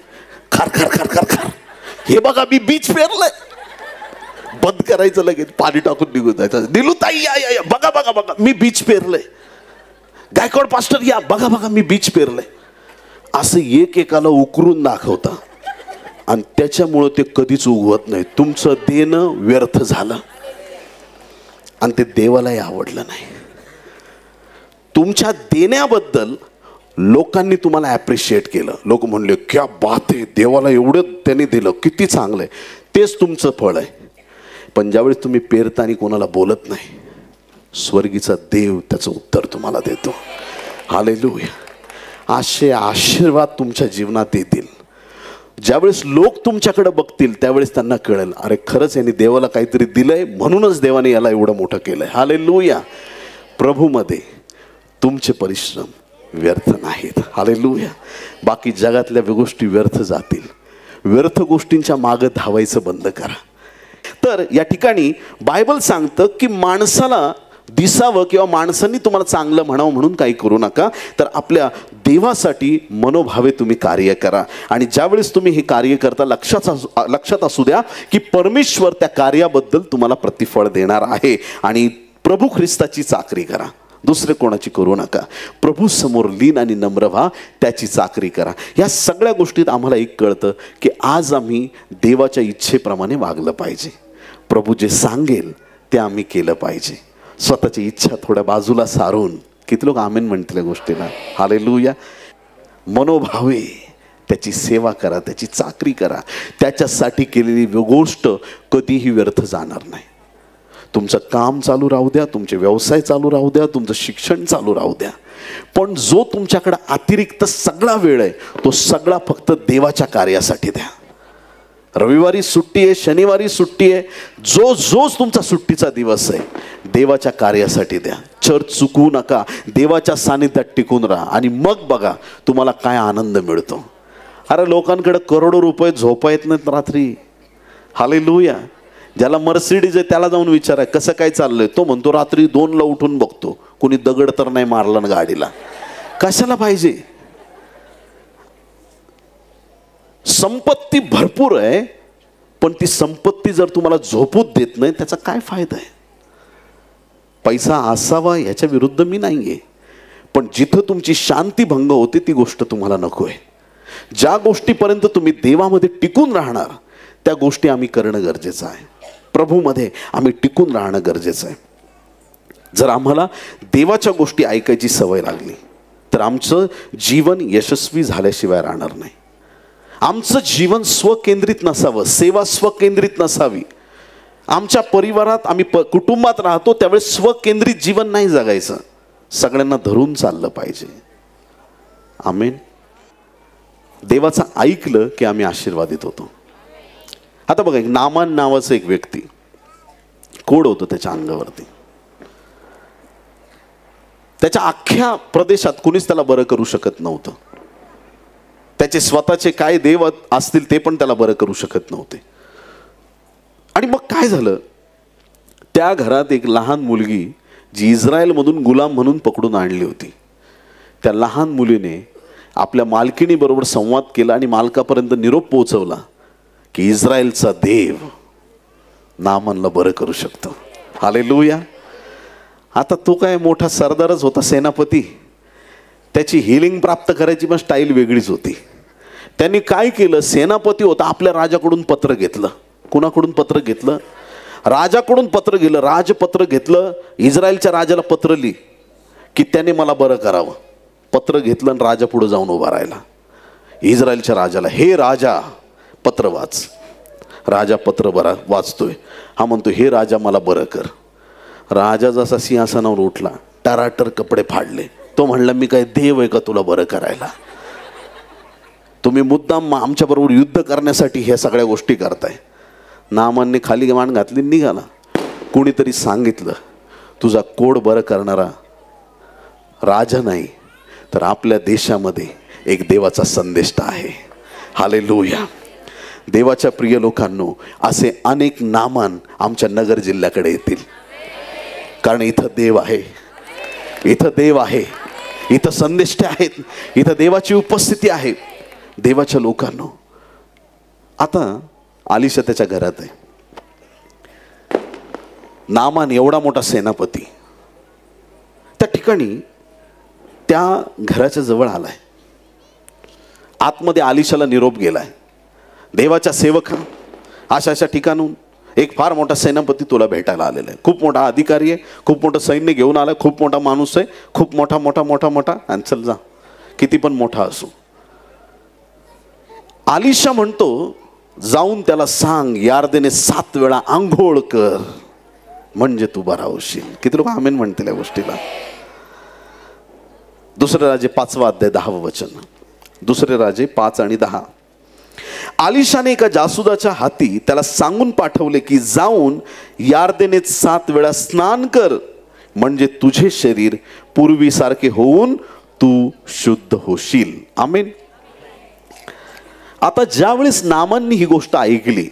खार खार खार खार खार, हे बघा मी बीज पेरलंय. बंद करायचं, लगेच पाणी टाकून निघून जायचं. दिलू ताई या या, बघा बघा बघा मी बीज पेरलंय. गायकवाड पास्टर या, बघा बघा मी बीज पेरलंय. असं एकेकाला उकरून दाखवता आणि त्याच्यामुळं ते कधीच उगवत नाही. तुमचं देणं व्यर्थ झालं आणि ते देवालाही आवडलं नाही. तुमच्या देण्याबद्दल लोकांनी तुम्हाला ॲप्रिशिएट केलं. लोक म्हणले क्या बात आहे, देवाला एवढं त्याने दिलं, किती चांगलं आहे. तेच तुमचं फळ आहे. पण ज्यावेळेस तुम्ही पेरता आणि कोणाला बोलत नाही, स्वर्गीचा देव त्याचं उत्तर तुम्हाला देतो. हालेलुया. असे आशीर्वाद तुमच्या जीवनात येतील. ज्यावेळेस लोक तुमच्याकडे बघतील त्यावेळेस त्यांना कळेल, अरे खरंच यांनी देवाला काहीतरी दिलंय, म्हणूनच देवाने याला एवढं मोठं केलंय. हालेलुया. प्रभूमध्ये तुमचे परिश्रम व्यर्थ नाहीत. हालेलुया. बाकी जगातल्या गोष्टी व्यर्थ जातील. व्यर्थ गोष्टींच्या मागं धावायचं बंद करा. तर या ठिकाणी बायबल सांगतं की माणसाला दिसावं किंवा माणसांनी तुम्हाला चांगलं म्हणावं म्हणून काही करू नका, तर आपल्या देवासाठी मनोभावे तुम्ही कार्य करा. आणि ज्यावेळेस तुम्ही हे कार्य करता, लक्षात असू द्या की परमेश्वर त्या कार्याबद्दल तुम्हाला प्रतिफळ देणार आहे. आणि प्रभू ख्रिस्ताची चाकरी करा, दुसरे कोणाची करू नका. प्रभू समोर लीन आणि नम्र व्हा, त्याची चाकरी करा. या सगळ्या गोष्टीत आम्हाला एक कळतं की आज आम्ही देवाच्या इच्छेप्रमाणे वागलं पाहिजे. प्रभू जे सांगेल ते आम्ही केलं पाहिजे. स्वतःची इच्छा थोड्या बाजूला सारून, किती लोक आमेन म्हणतील या गोष्टीला? हालेलुया. मनोभावे त्याची सेवा करा, त्याची चाकरी करा. त्याच्यासाठी केलेली गोष्ट कधीही व्यर्थ जाणार नाही. तुमचं काम चालू राहू द्या, तुमचे व्यवसाय चालू राहू द्या, तुमचं शिक्षण चालू राहू द्या, पण जो तुमच्याकडे अतिरिक्त सगळा वेळ आहे तो सगळा फक्त देवाच्या कार्यासाठी द्या. रविवारी सुट्टी आहे, शनिवारी सुट्टी आहे, जोच तुमचा सुट्टीचा दिवस आहे देवाच्या कार्यासाठी द्या. चर्च चुकवू नका, देवाच्या सानिध्यात टिकून राहा आणि मग बघा तुम्हाला काय आनंद मिळतो. अरे लोकांकडे करोडो रुपये झोपा येत नाहीत रात्री. हालेलुया. ज्याला मर्सिडीज आहे त्याला जाऊन विचारा कसं काय चाललंय. तो म्हणतो रात्री 2ला उठून बघतो कोणी दगड तर नाही मारला ना गाडीला. कशाला पाहिजे? संपत्ती भरपूर आहे, पण ती संपत्ती जर तुम्हाला झोपूच देत नाही त्याचा काय फायदा आहे? पैसा असावा याच्या विरुद्ध मी नाहीये, पण जिथं तुमची शांती भंग होते ती गोष्ट तुम्हाला नको आहे. ज्या गोष्टीपर्यंत तुम्ही देवामध्ये टिकून राहणार त्या गोष्टी आम्ही करणं गरजेचं आहे. प्रभूमध्ये आम्ही टिकून राहणं गरजेचं आहे. जर आम्हाला देवाच्या गोष्टी ऐकायची सवय लागली तर आमचं जीवन यशस्वी झाल्याशिवाय राहणार नाही. आमचं जीवन स्वकेंद्रित नसावं, सेवा स्वकेंद्रित नसावी. आमच्या परिवारात आम्ही कुटुंबात राहतो त्यावेळेस स्वकेंद्रित जीवन नाही जगायचं, सगळ्यांना धरून चाललं पाहिजे. आमेन. देवाचं ऐकलं की आम्ही आशीर्वादित होतो. आता बघा, एक नामान नावाचं एक व्यक्ती, कोड होतं त्याच्या अंगावरती. त्याच्या अख्ख्या प्रदेशात कुणीच त्याला बरं करू शकत नव्हतं. त्याचे स्वतःचे काय देव असतील ते पण त्याला बरं करू शकत नव्हते. आणि मग काय झालं, त्या घरात एक लहान मुलगी जी इस्रायलमधून गुलाम म्हणून पकडून आणली होती, त्या लहान मुलीने आपल्या मालकिणीबरोबर संवाद केला आणि मालकापर्यंत निरोप पोहोचवला की इस्रायलचा देव नामानला बरं करू शकतो. हालेलुया. आता तो काय मोठा सरदारच होता, सेनापती. त्याची हिलिंग प्राप्त करायची पण स्टाईल वेगळीच होती. त्यांनी काय केलं, सेनापती होता, आपल्या राजाकडून पत्र घेतलं. कुणाकडून पत्र घेतलं? राजाकडून पत्र गेलं, राजपत्र घेतलं. इस्रायलच्या राजाला पत्र लिही की त्याने मला बरं करावं. पत्र घेतलं आणि राजा पुढे जाऊन उभा राहिला. इस्रायलच्या राजाला, हे राजा पत्र वाच. राजा पत्र वाचतोय. हा म्हणतो, हे राजा मला बरं कर. राजा जसा सिंहासनावर उठला, टराटर कपडे फाडले. तो म्हणला, मी काय देव आहे का तुला बरं करायला? तुम्ही मुद्दाम आमच्याबरोबर युद्ध करण्यासाठी ह्या सगळ्या गोष्टी करताय. नामानने खाली मान घातली, निघाला. कुणीतरी सांगितलं, तुझा कोड बरं करणारा राजा नाही तर आपल्या देशामध्ये एक देवाचा संदेष्टा आहे. हालेलुया. देवाच्या प्रिय लोकांनो, असे अनेक नामान आमच्या नगर जिल्ह्याकडे येतील, कारण इथं देव आहे, इथं देव आहे, इथं संदेष्टे आहेत, इथं देवाची उपस्थिती आहे. देवाच्या लोकांनो, आता आलिशा त्याच्या घरात आहे. नामान एवढा मोठा सेनापती त्या ठिकाणी त्या घराच्या जवळ आलाय. आतमध्ये आलिशाला निरोप गेलाय, देवाच्या सेवका, अशा ठिकाणून एक फार मोठा सेनापती तुला भेटायला आलेला आहे. खूप मोठा अधिकारी आहे, खूप मोठं सैन्य घेऊन आलाय, खूप मोठा माणूस आहे, खूप मोठा मोठा मोठा मोठा आणि चल जा, किती पण मोठा असो. आलिशा म्हणतो, जाऊन त्याला सांग यार्देने 7 वेळा आंघोळ कर म्हणजे तू बरा होशील. किती लोक आमेन म्हणतील या गोष्टीला? दुसरे राजे 5वा अध्याय 10वं वचन. दुसरे राजे 5 आणि 10. आलिशाने एका जासुदाच्या हाती त्याला सांगून पाठवले की जाऊन यार्देने 7 वेळा स्नान कर म्हणजे तुझे शरीर पूर्वीसारखे होऊन तू शुद्ध होशील. आमेन. आता ज्यावेळेस नामाननी ही गोष्ट ऐकली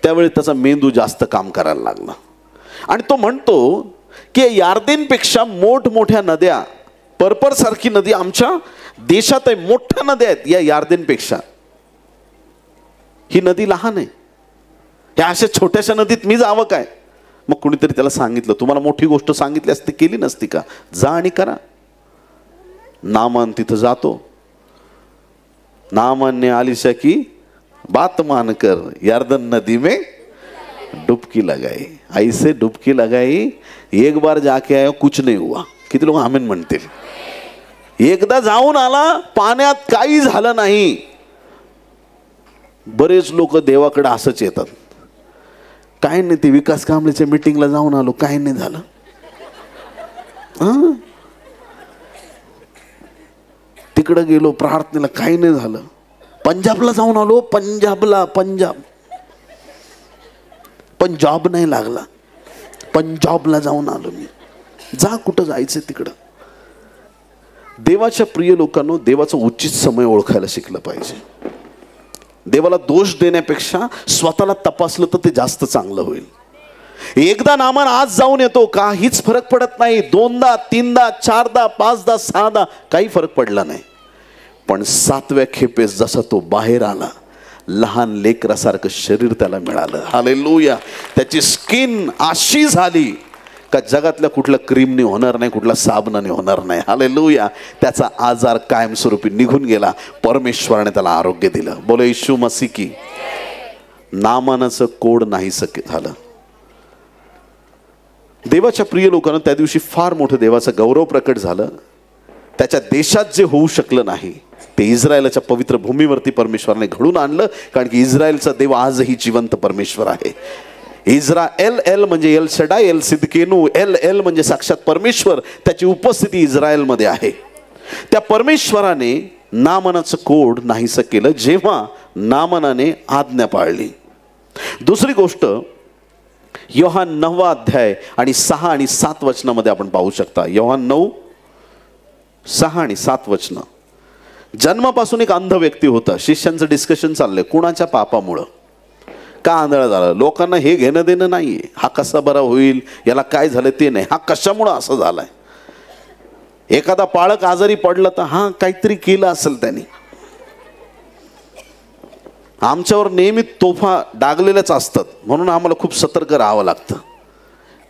त्यावेळेस त्याचा मेंदू जास्त काम करायला लागला आणि तो म्हणतो की यार्देनपेक्षा मोठमोठ्या नद्या, पर्पर सारखी नदी आमच्या देशात आहे, मोठ्या नद्या आहेत या यार्देनपेक्षा. ही नदी लहान आहे, ह्या अशा छोट्याशा नदीत मी जावं काय? मग कुणीतरी त्याला सांगितलं, तुम्हाला मोठी गोष्ट सांगितली असती केली नसती का? जा आणि करा. नामान तिथं जातो. नामान ने आलिशा की बात मानकर यार्दन नदी में डुबकी लगाई, ऐसे डुबकी लगाई, एक बार जाके आया कुछ नहीं हुआ. किती लोक आमेन म्हणतील. एकदा जाऊन आला, पाण्यात काही झालं नाही. बरेच लोक देवाकडे असंच येतात, काय नाही ते विकास कांबळेच्या मीटिंगला जाऊन आलो, काय नाही झालं. तिकडे गेलो प्रार्थनेला, काही नाही झालं. पंजाबला जाऊन आलो, पंजाबला पण जॉब नाही लागला. पंजाबला जाऊन आलो मी. जा कुठं जायचं तिकडं. देवाच्या प्रिय लोकांनो, देवाचा उचित समय ओळखायला शिकलं पाहिजे. देवाला दोष देण्यापेक्षा स्वतःला तपासलं तर ते जास्त चांगलं होईल. एकदा नामान आज जाऊन येतो, काहीच फरक पडत नाही. 2दा 3दा 4दा 5दा 6दा काही फरक पडला नाही. पण 7व्या खेपेस जसा तो बाहेर आला, लहान लेकरासारखं शरीर त्याला मिळालं. हालेलुया. त्याची स्किन अशी झाली का जगातल्या कुठल्या क्रीमने होणार नाही, कुठला साबणाने होणार नाही. हालेलुया. त्याचा आजार कायमस्वरूपी निघून गेला. परमेश्वराने त्याला आरोग्य दिलं. बोले येशू मसीह की. नामानाचं कोड नाही झालं. देवाच्या प्रिय लोकांना त्या दिवशी फार मोठं देवाचं गौरव प्रकट झालं. त्याच्या देशात जे होऊ शकलं नाही ते इस्रायलच्या पवित्र भूमीवरती परमेश्वराने घडून आणलं. कारण की इस्रायलचा देव आजही जिवंत परमेश्वर आहे. इस्राएल, एल म्हणजे एल शडाय, एल सिदकेनू, एल म्हणजे साक्षात परमेश्वर. त्याची उपस्थिती इस्रायलमध्ये आहे. त्या परमेश्वराने नामानाचं कोड नाहीसं केलं जेव्हा नामानाने आज्ञा पाळली. दुसरी गोष्ट, योहान 9वा अध्याय आणि 6 आणि 7 वचनामध्ये आपण पाहू शकता. योहान 9, 6 आणि 7 वचनं. जन्मापासून एक अंध व्यक्ती होता. शिष्यांचं डिस्कशन चाललंय, कुणाच्या पापामुळं का आंधळा झाला. लोकांना हे घेणं देणं नाहीये, हा कसा बरा होईल, याला काय झालं ते नाही, हा कशामुळं असं झालाय. एखादा पाळक आजारी पडला तर हा काहीतरी केलं असेल त्यांनी. आमच्यावर नेहमी तोफा डागलेल्याच असतात, म्हणून आम्हाला खूप सतर्क राहावं लागतं.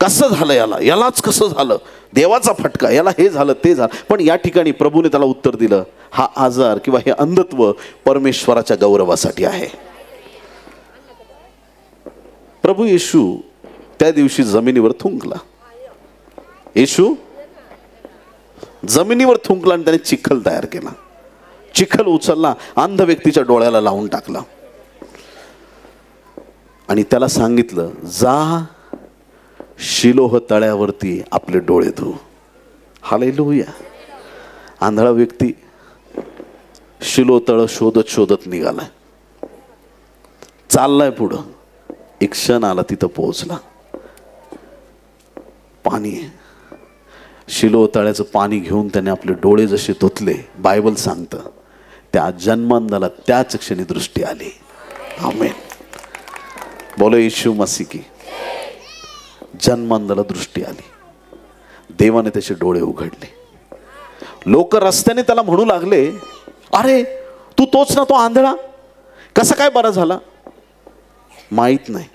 कसं झालं यालाच कसं झालं, देवाचा फटका, याला हे झालं ते झालं. पण या ठिकाणी प्रभूने त्याला उत्तर दिलं, हा आजार किंवा हे अंधत्व परमेश्वराच्या गौरवासाठी आहे. प्रभू येशू त्या दिवशी जमिनीवर थुंकला. येशू जमिनीवर थुंकला आणि त्याने चिखल तयार केला. चिखल उचलला, अंध व्यक्तीच्या डोळ्याला लावून टाकला आणि त्याला सांगितलं, जा शिलोह तळ्यावरती आपले डोळे धु. हालेलुया. आंधळा व्यक्ती शिलो तळ शोधत शोधत निघालाय, चाललाय पुढं. एक क्षण आला, तिथं पोहोचला. पाणी आहे. शिलो तळ्याचं पाणी घेऊन त्याने आपले डोळे जसे धुतले, बायबल सांगतं त्या जन्मांधाला त्याच क्षणी दृष्टी आली. आमेन. बोलो येशू मसीह की. जन्मांधाला दृष्टी आली. देवाने त्याचे डोळे उघडले. लोक रस्त्याने त्याला म्हणू लागले, अरे तू तोच ना तो आंधळा, कसा काय बरा झाला. माहित नाही,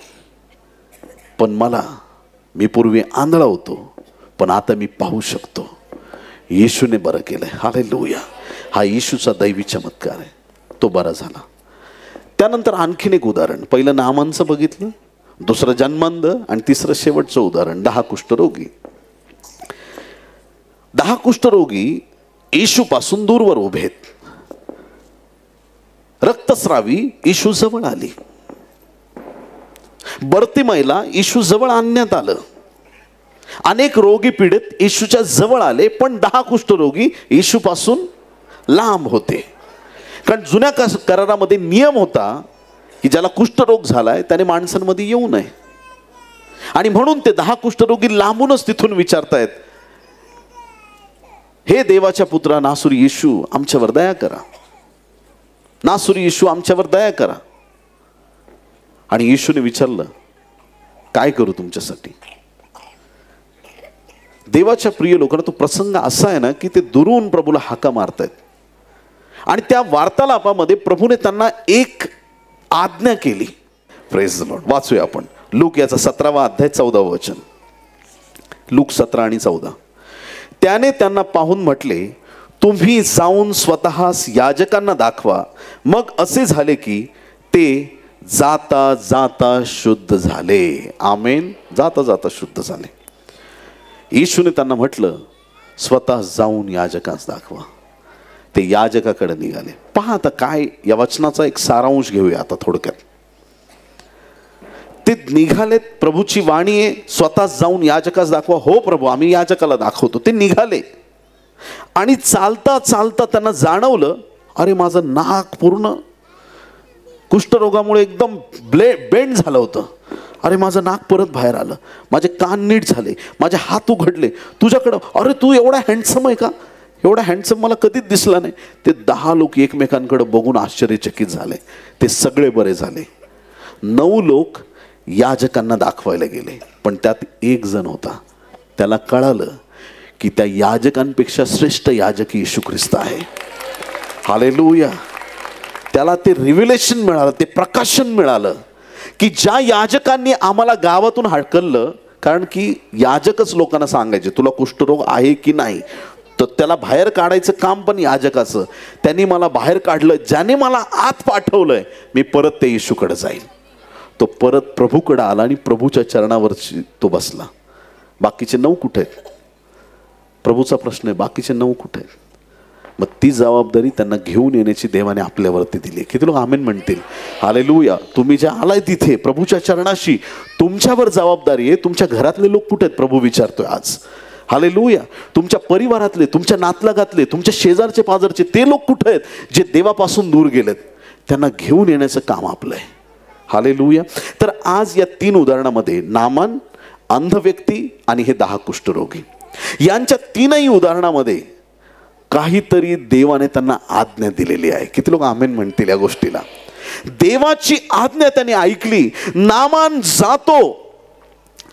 पण मी पूर्वी आंधळा होतो, पण आता मी पाहू शकतो. येशूने बरं केलंय. हालेलुया. हा येशूचा दैवी चमत्कार आहे. तो बरा झाला. त्यानंतर आणखीन एक उदाहरण. पहिलं नामांचं बघितलं, दुसरं जन्मांध आणि तिसरं शेवटचं उदाहरण 10 कुष्ठरोगी. 10 कुष्ठरोगी येशूपासून दूरवर उभे आहेत. रक्तस्रावी येशू जवळ आली. बर्तिमाईला येशू जवळ आणण्यात आलं. अनेक रोगी पीडित येशूच्या जवळ आले, पण 10 कुष्ठरोगी येशूपासून लांब होते. कारण जुन्या करारामध्ये नियम होता की ज्याला कुष्ठरोग झालाय त्याने माणसांमध्ये येऊ नये. आणि म्हणून ते 10 कुष्ठरोगी लांबूनच तिथून विचारतायत, हे देवाच्या पुत्रा नासुरी येशू, आमच्यावर दया करा. नासुरी येशू, आमच्यावर दया करा. आणि येशूने विचारलं, काय करू तुमच्यासाठी. देवाच्या प्रिय लोकांना तो प्रसंग असा आहे ना की ते दुरून प्रभूला हाका मारतायत. आणि त्या वार्तालापामध्ये प्रभूने त्यांना एक आज्ञा केली. Praise the Lord. वाचूया आपण लूक याचा 17वा अध्याय 14वं वचन. लूक 17 आणि 14. त्याने त्यांना पाहून म्हटले, तुम्ही जाऊन स्वतःस याजकांना दाखवा. मग असे झाले की ते जाता जाता शुद्ध झाले. आमेन. जाता जाता शुद्ध झाले. येशूने त्यांना म्हटलं, स्वतः जाऊन याजकास दाखवा. ते याजकाकडे निघाले. पहा आता काय या वचनाचा एक सारांश घेऊया आता थोडक्यात. ते निघालेत, प्रभूची वाणी आहे, स्वतः जाऊन याजकास दाखवा. हो प्रभू, आम्ही याजकाला दाखवतो. ते निघाले आणि चालता चालता त्यांना जाणवलं, अरे माझं नाक पूर्ण कुष्ठरोगामुळे एकदम बेंड झालं होतं. अरे माझं नाक परत बाहेर आलं, माझे कान नीट झाले, माझे हात उघडले तुझ्याकडं. अरे तू एवढा हँडसम आहे का? एवढा हँडसम मला कधीच दिसला नाही. ते 10 लोक एकमेकांकडे बघून आश्चर्यचकित झाले. ते सगळे बरे झाले. 9 लोक याजकांना दाखवायला गेले, पण त्यात एक जण होता. त्याला कळालं की त्या याजकांपेक्षा श्रेष्ठ याजक येशू ख्रिस्त आहे. हालेलुया. त्याला ते रिव्हिलेशन मिळालं, ते प्रकाशन मिळालं की ज्या याजकांनी आम्हाला गावातून हाकललं, कारण की याजकच लोकांना सांगायचे तुला कुष्ठरोग आहे की नाही, तर त्याला बाहेर काढायचं काम पण याजकाचं. त्यांनी मला बाहेर काढलं, ज्याने मला आत पाठवलंय, मी परत ते येशूकडे जाईल. तो परत प्रभूकडे आला आणि प्रभूच्या चरणावरची तो बसला. बाकीचे 9 कुठे आहेत? प्रभूचा प्रश्न आहे, बाकीचे 9 कुठे आहेत? मग ती जबाबदारी त्यांना घेऊन येण्याची देवाने आपल्यावरती दिली. किती लोक आमेन म्हणतील? हालेलुया. तुम्ही जे आलाय तिथे प्रभूच्या चरणाशी, तुमच्यावर जबाबदारी आहे. तुमच्या घरातले लोक कुठे आहेत? प्रभू विचारतोय आज. हालेलुया. तुमच्या परिवारातले, तुमच्या नातलगातले, तुमच्या शेजारचे पाजारचे ते लोक कुठे आहेत जे देवापासून दूर गेलेत? त्यांना घेऊन येण्याचं काम आपलं आहे. हालेलुया. तर आज या 3 उदाहरणामध्ये नामान, अंध व्यक्ती आणि हे 10 कुष्ठरोगी, यांच्या 3ही उदाहरणामध्ये काहीतरी देवाने त्यांना आज्ञा दिलेली आहे. किती लोक आमेन म्हणतील या गोष्टीला? देवाची आज्ञा त्याने ऐकली. नामान जातो,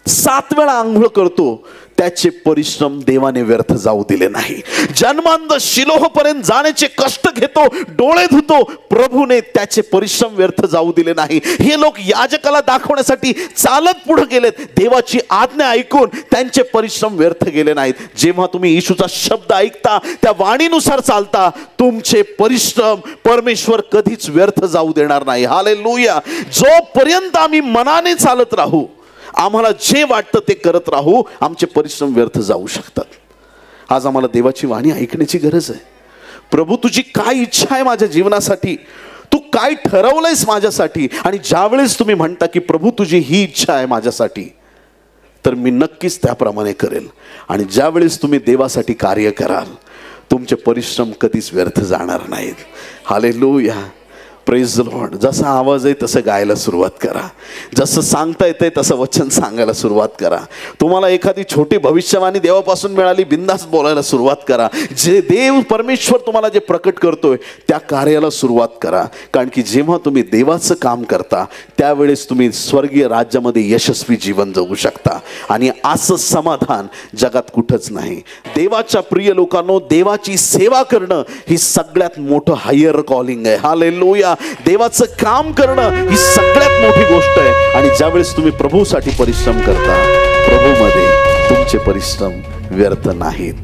7 वेळा आंघोळ करतो, त्याचे परिश्रम देवाने व्यर्थ जाऊ दिले नाही. जन्मांध शिलोहपर्यंत जाण्याचे कष्ट घेतो, डोळे धुतो, प्रभूने त्याचे परिश्रम व्यर्थ जाऊ दिले नाही. हे लोक याजकाला दाखवण्यासाठी चालत पुढे गेलेत. देवाची आज्ञा ऐकून त्यांचे परिश्रम व्यर्थ गेले नाहीत. जेव्हा तुम्ही येशूचा शब्द ऐकता, त्या वाणीनुसार चालता, तुमचे परिश्रम परमेश्वर कधीच व्यर्थ जाऊ देणार नाही. हालेलुया. जोपर्यंत आम्ही मनाने चालत राहू, आम्हाला जे वाटतं ते करत राहू, आमचे परिश्रम व्यर्थ जाऊ शकतात. आज आम्हाला देवाची वाणी ऐकण्याची गरज आहे. प्रभू तुझी काय इच्छा आहे माझ्या जीवनासाठी? तू काय ठरवलंयस माझ्यासाठी? आणि ज्यावेळेस तुम्ही म्हणता की प्रभू तुझी ही इच्छा आहे माझ्यासाठी, तर मी नक्कीच त्याप्रमाणे करेल. आणि ज्यावेळेस तुम्ही देवासाठी कार्य कराल, तुमचे परिश्रम कधीच व्यर्थ जाणार नाहीत. हालेलुया. Praise the Lord. जसा आवाज आहे तसं गायला सुरुवात करा. जसं सांगता येतंय तसं वचन सांगायला सुरुवात करा. तुम्हाला एखादी छोटी भविष्यवाणी देवापासून मिळाली, बिनधास्त बोलायला सुरुवात करा. जे देव परमेश्वर तुम्हाला जे प्रकट करतोय त्या कार्याला सुरुवात करा. कारण की जेव्हा तुम्ही देवाचं काम करता, त्यावेळेस तुम्ही स्वर्गीय राज्यामध्ये यशस्वी जीवन जगू शकता. आणि असं समाधान जगात कुठंच नाही. देवाच्या प्रिय लोकांनो, देवाची सेवा करणं ही सगळ्यात मोठं हायर कॉलिंग आहे. हालेलुया. देवाचं काम करणं ही सगळ्यात मोठी गोष्ट आहे. आणि ज्यावेळेस तुम्ही प्रभूसाठी परिश्रम करता, प्रभूमध्ये तुमचे परिश्रम व्यर्थ नाहीत.